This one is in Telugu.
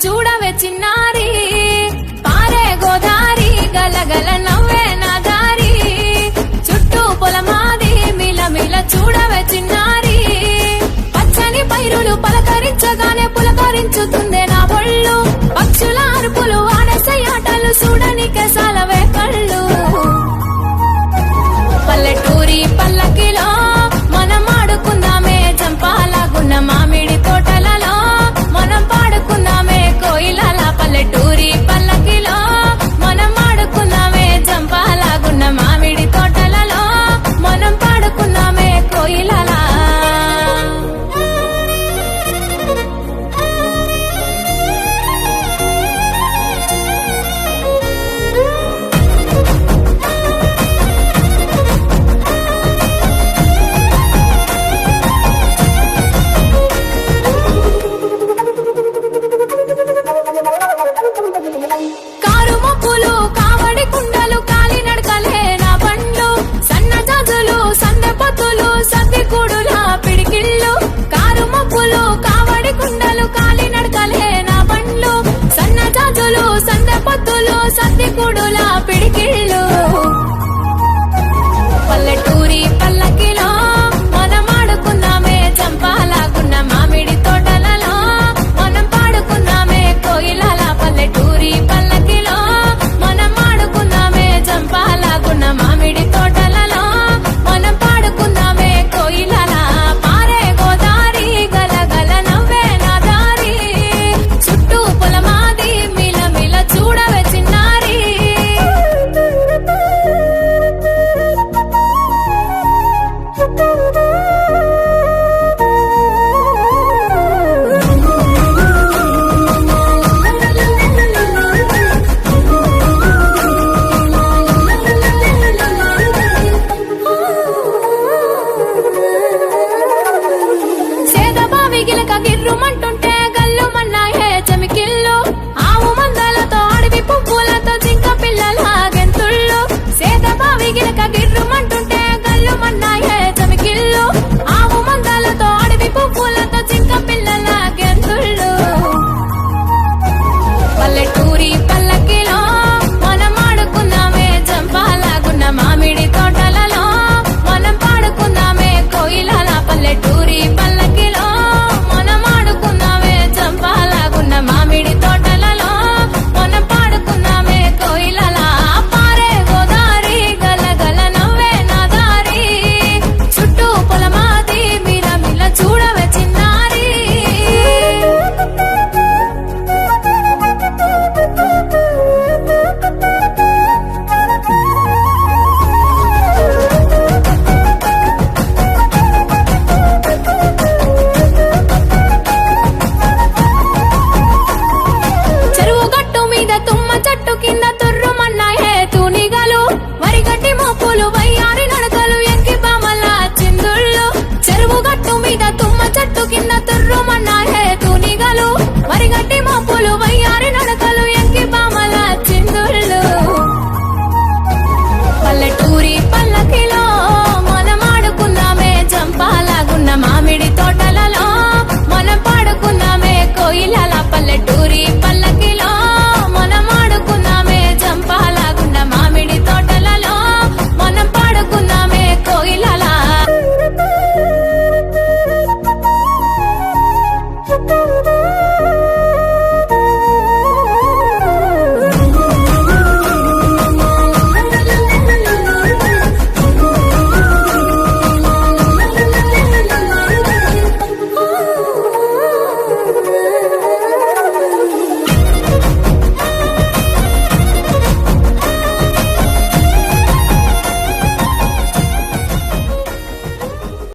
చూడవే చిన్నారి పారే గోదారి గలగల నవ్వే నా దారి చుట్టూ పొలమాది మిలమిల చూడవే చిన్నారి పచ్చని పైరులు పలకరించగానే పులకరించుతుందే నా ఒళ్ళు పక్షుల అరుపులు ఆడసయాటలు చూడనికే సాలవే కళ్ళు పల్లెటూరి పల్లకిలో మనం ఆడుకుందామే చంపాలాగున్న మామిడి తోటలలో మనం పాడుకుందామే కోయిలల పల్లెటూరి పల్లకిలో మనం ఆడుకుందామే చంపాలాగున్న మామిడి తోటలలో మనం పాడుకుందామే కోయిలల కారు మబ్బులు కావడి కుండలు కాలి నడకలే నా బండ్లు సన్న జాజులు సందె పొత్తులు సద్ది కూడుల పిడికిళ్ళు కారు మబ్బులు కావడి కుండలు కాలి నడకలే నా బండ్లు సన్న జాజులు సందె పొత్తులు సద్ది కూడుల పిడికిళ్ళు పల్లెటూరి పల్లకిలో మనం ఆడుకుందామే చంపాలాగున్న మామిడి తోటలలో మనం పాడుకుందామే కోయిలల పల్లెటూరి పల్లకిలో మనం ఆడుకుందామే చంపాలాగున్న మామిడి తోటలలో మనం పాడుకుందామే కోయిలల పారే గోదారి గలగల నవ్వే నా దారి చుట్టూ పొలమాది మిలమిల చూడవే చిన్నారి సేదబావి గిలక గిర్రుమంటుంటే గల్లుమన్నాయే చమికిళ్ళు ఆవు మందలతో అడవి పువ్వులతో జింక పిల్లల గెంతుళ్ళు సేదబావి గిలక గిర్రుమంటుంటే గల్లుమన్నాయే చమికిళ్ళు ఆవు మందలతో అడవి పువ్వులతో జింక పిల్లల గెంతుళ్ళు పల్లెటూరి పల్లకిలో మనం ఆడుకుందామే చంపాలాగున్న మామిడి తోటలలో మనం పాడుకుందామే కోయిలల పల్లెటూరి పల్లకిలో మనం ఆడుకుందామే చంపాలాగున్న మామిడి తోటలలో మనం పాడుకుందామే కోయిలల పారే గోదారి గలగల నవ్వే నా దారి చుట్టూ పొలమాది మిలమిల చూడవే చిన్నారి చెరువు గట్టు మీద తుమ్మ చెట్టు కింద తుర్రుమన్నాయే తూనిగలు వరిగట్టి మోపులు వయ్యారి నడకలు ఎంకి బామల చిందుళ్ళు చెరువు గట్టు మీద తుమ్మ చెట్టు కింద తుర్రుమన్నాయే తూనిగలు వరిగట్టి మోపులు